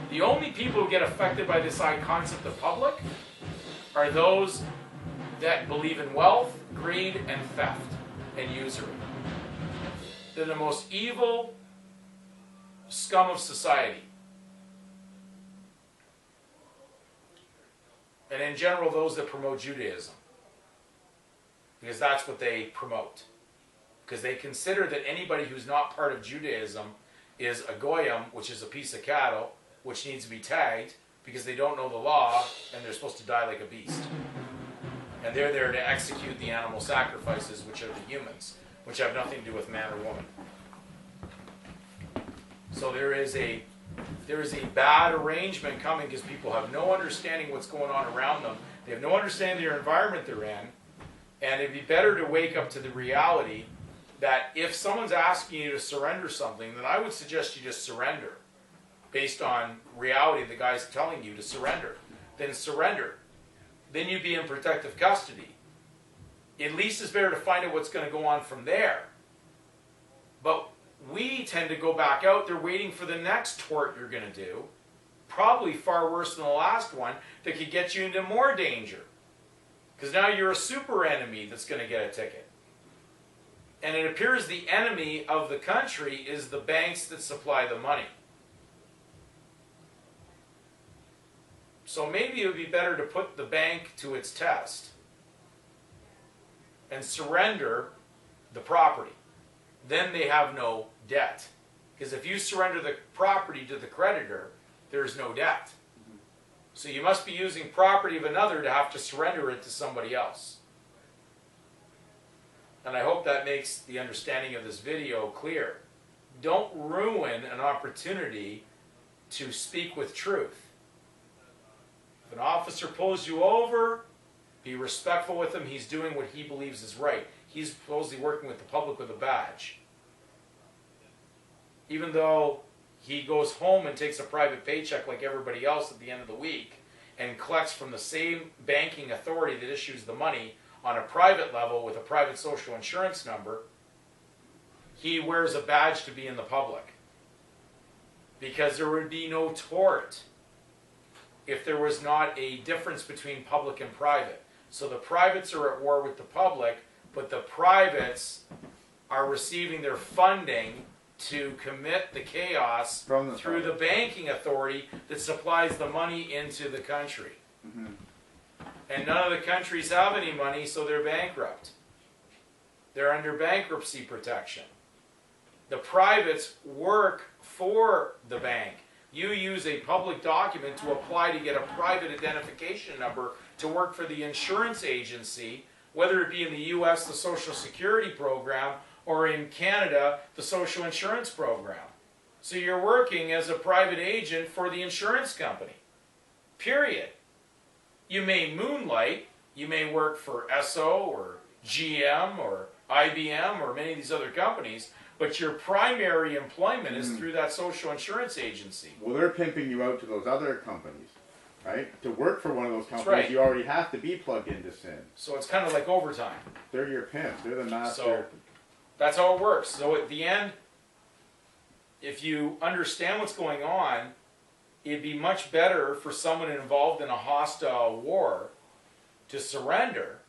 The only people who get affected by this concept of public are those that believe in wealth, greed, and theft, and usury. They're the most evil scum of society. And in general, those that promote Judaism. Because that's what they promote. Because they consider that anybody who's not part of Judaism is a goyim, which is a piece of cattle, which needs to be tagged because they don't know the law and they're supposed to die like a beast. And they're there to execute the animal sacrifices, which are the humans, which have nothing to do with man or woman. So there is a bad arrangement coming because people have no understanding what's going on around them. They have no understanding of their environment they're in. And it'd be better to wake up to the reality that if someone's asking you to surrender something, then I would suggest you just surrender. Based on reality, the guy's telling you to surrender. Then surrender. Then you'd be in protective custody. At least it's better to find out what's going to go on from there. But we tend to go back out there waiting for the next tort you're going to do, probably far worse than the last one, that could get you into more danger. Because now you're a super enemy that's going to get a ticket. And it appears the enemy of the country is the banks that supply the money. So maybe it would be better to put the bank to its test and surrender the property. Then they have no debt. Because if you surrender the property to the creditor, there's no debt. So you must be using property of another to have to surrender it to somebody else. And I hope that makes the understanding of this video clear. Don't ruin an opportunity to speak with truth. If an officer pulls you over, be respectful with him. He's doing what he believes is right. He's supposedly working with the public with a badge. Even though he goes home and takes a private paycheck like everybody else at the end of the week and collects from the same banking authority that issues the money on a private level with a private social insurance number, he wears a badge to be in the public. Because there would be no tort if there was not a difference between public and private. So the privates are at war with the public, but the privates are receiving their funding to commit the chaos through the banking authority that supplies the money into the country. Mm-hmm. And none of the countries have any money, so they're bankrupt. They're under bankruptcy protection. The privates work for the bank. You use a public document to apply to get a private identification number to work for the insurance agency, whether it be in the US, the Social Security program, or in Canada, the Social Insurance program. So you're working as a private agent for the insurance company. Period. You may moonlight, you may work for Esso or GM or IBM or many of these other companies, but your primary employment is through that social insurance agency. Well, they're pimping you out to those other companies, right? To work for one of those companies, right, you already have to be plugged into SIN. So it's kind of like overtime. They're your pimps. They're the master. So that's how it works. So at the end, if you understand what's going on, it'd be much better for someone involved in a hostile war to surrender,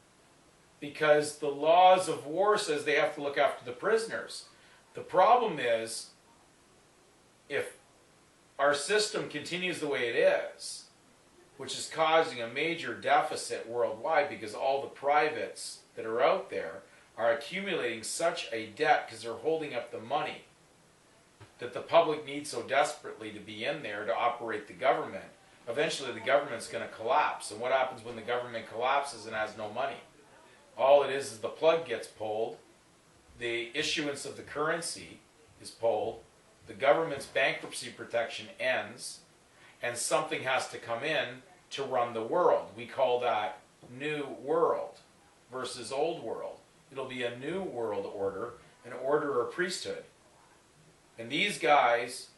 because the laws of war says they have to look after the prisoners. The problem is, if our system continues the way it is, which is causing a major deficit worldwide because all the privates that are out there are accumulating such a debt because they're holding up the money that the public needs so desperately to be in there to operate the government, eventually the government's going to collapse. And what happens when the government collapses and has no money? All it is the plug gets pulled, the issuance of the currency is pulled, the government's bankruptcy protection ends, and something has to come in to run the world. We call that new world versus old world. It'll be a new world order, an order or priesthood. And these guys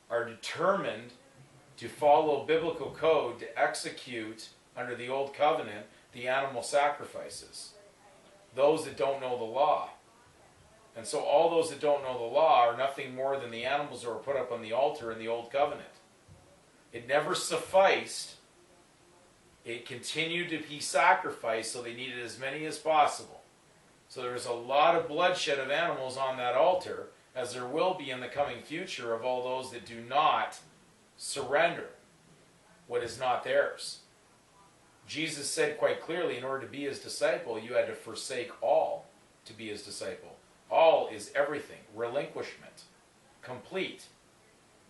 are determined to follow biblical code to execute under the old covenant the animal sacrifices. Those that don't know the law. And so all those that don't know the law are nothing more than the animals that were put up on the altar in the old covenant. It never sufficed. It continued to be sacrificed, so they needed as many as possible. So there was a lot of bloodshed of animals on that altar, as there will be in the coming future of all those that do not surrender what is not theirs. Jesus said quite clearly, in order to be his disciple, you had to forsake all to be his disciple. All is everything. Relinquishment. Complete.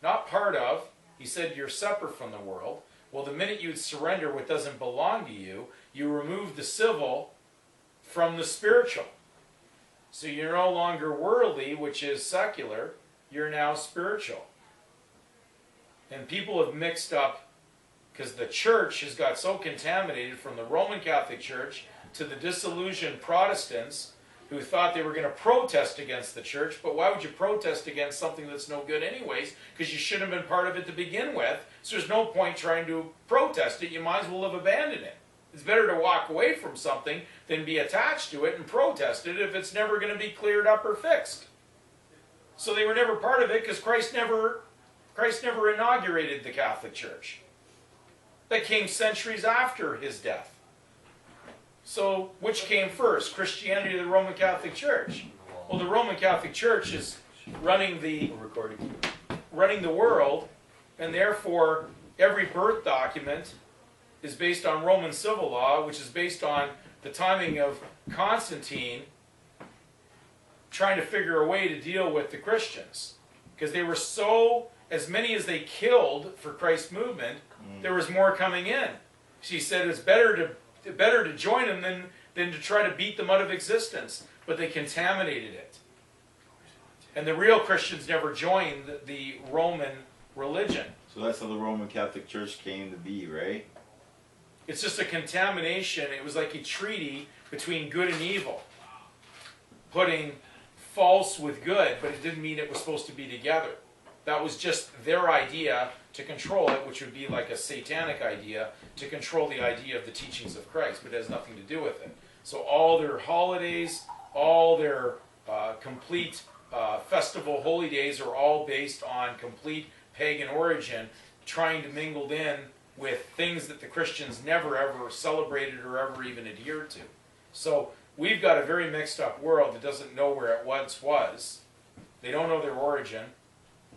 Not part of. He said you're separate from the world. Well, the minute you surrender what doesn't belong to you, you remove the civil from the spiritual. So you're no longer worldly, which is secular. You're now spiritual. And people have mixed up, because the church has got so contaminated from the Roman Catholic Church to the disillusioned Protestants who thought they were going to protest against the church. But why would you protest against something that's no good anyways? Because you shouldn't have been part of it to begin with. So there's no point trying to protest it. You might as well have abandoned it. It's better to walk away from something than be attached to it and protest it if it's never going to be cleared up or fixed. So they were never part of it because Christ never inaugurated the Catholic Church. That came centuries after his death. So, which came first, Christianity or the Roman Catholic Church? Well, the Roman Catholic Church is running the world, and therefore every birth document is based on Roman civil law, which is based on the timing of Constantine trying to figure a way to deal with the Christians. Because they were so, as many as they killed for Christ's movement, there was more coming in. She said it's better to join them than to try to beat them out of existence. But they contaminated it. And the real Christians never joined the Roman religion. So that's how the Roman Catholic Church came to be, right? It's just a contamination. It was like a treaty between good and evil. Putting false with good, but it didn't mean it was supposed to be together. That was just their idea to control it, which would be like a satanic idea to control the idea of the teachings of Christ, but it has nothing to do with it. So all their holidays, all their complete festival holy days are all based on complete pagan origin, trying to mingle in with things that the Christians never ever celebrated or ever even adhered to. So we've got a very mixed up world that doesn't know where it once was. They don't know their origin.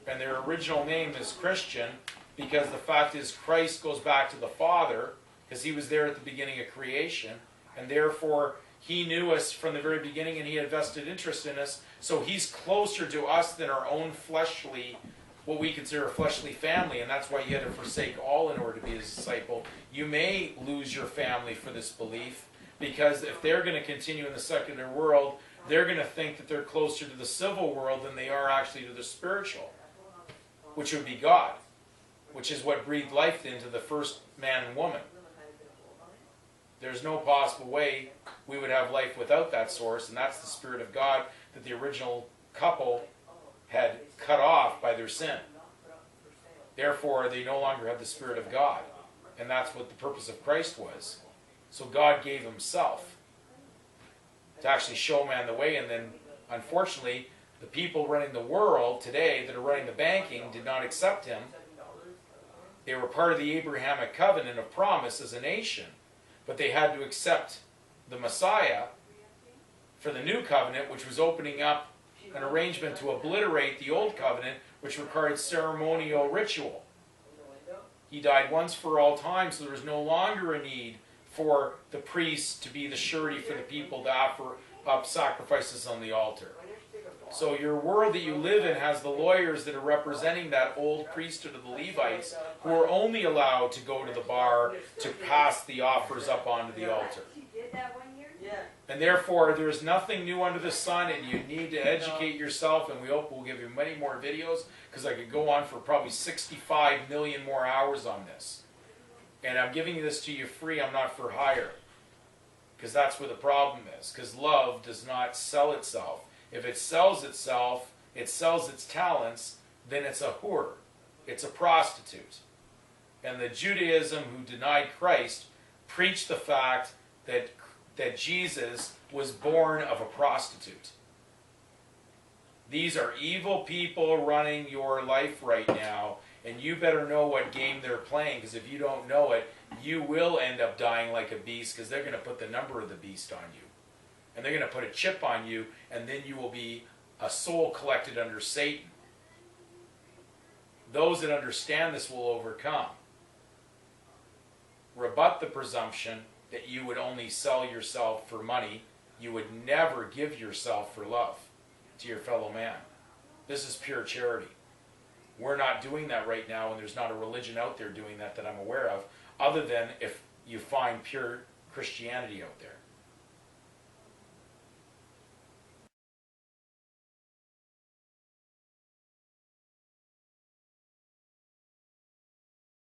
And their original name is Christian because the fact is Christ goes back to the Father because he was there at the beginning of creation. And therefore he knew us from the very beginning and he had vested interest in us. So he's closer to us than our own fleshly, what we consider a fleshly family, and that's why you had to forsake all in order to be his disciple. You may lose your family for this belief, because if they're going to continue in the secular world, they're going to think that they're closer to the civil world than they are actually to the spiritual, which would be God, which is what breathed life into the first man and woman. There's no possible way we would have life without that source, and that's the Spirit of God that the original couple had cut off by their sin. Therefore, they no longer have the Spirit of God. And that's what the purpose of Christ was. So God gave himself to actually show man the way. And then, unfortunately, the people running the world today that are running the banking did not accept him. They were part of the Abrahamic covenant of promise as a nation. But they had to accept the Messiah for the new covenant, which was opening up an arrangement to obliterate the old covenant, which required ceremonial ritual. He died once for all time, so there was no longer a need for the priests to be the surety for the people to offer up sacrifices on the altar. So your world that you live in has the lawyers that are representing that old priesthood of the Levites, who are only allowed to go to the bar to pass the offers up onto the altar. And therefore, there is nothing new under the sun, and you need to educate yourself, and we hope we'll give you many more videos, because I could go on for probably 65 million more hours on this. And I'm giving this to you free, I'm not for hire. Because that's where the problem is, because love does not sell itself. If it sells itself, it sells its talents, then it's a whore. It's a prostitute. And the Judaism who denied Christ preached the fact that Jesus was born of a prostitute. These are evil people running your life right now, and you better know what game they're playing, because if you don't know it, you will end up dying like a beast, because they're going to put the number of the beast on you. And they're going to put a chip on you, and then you will be a soul collected under Satan. Those that understand this will overcome. Rebut the presumption that you would only sell yourself for money. You would never give yourself for love to your fellow man. This is pure charity. We're not doing that right now, and there's not a religion out there doing that I'm aware of, other than if you find pure Christianity out there.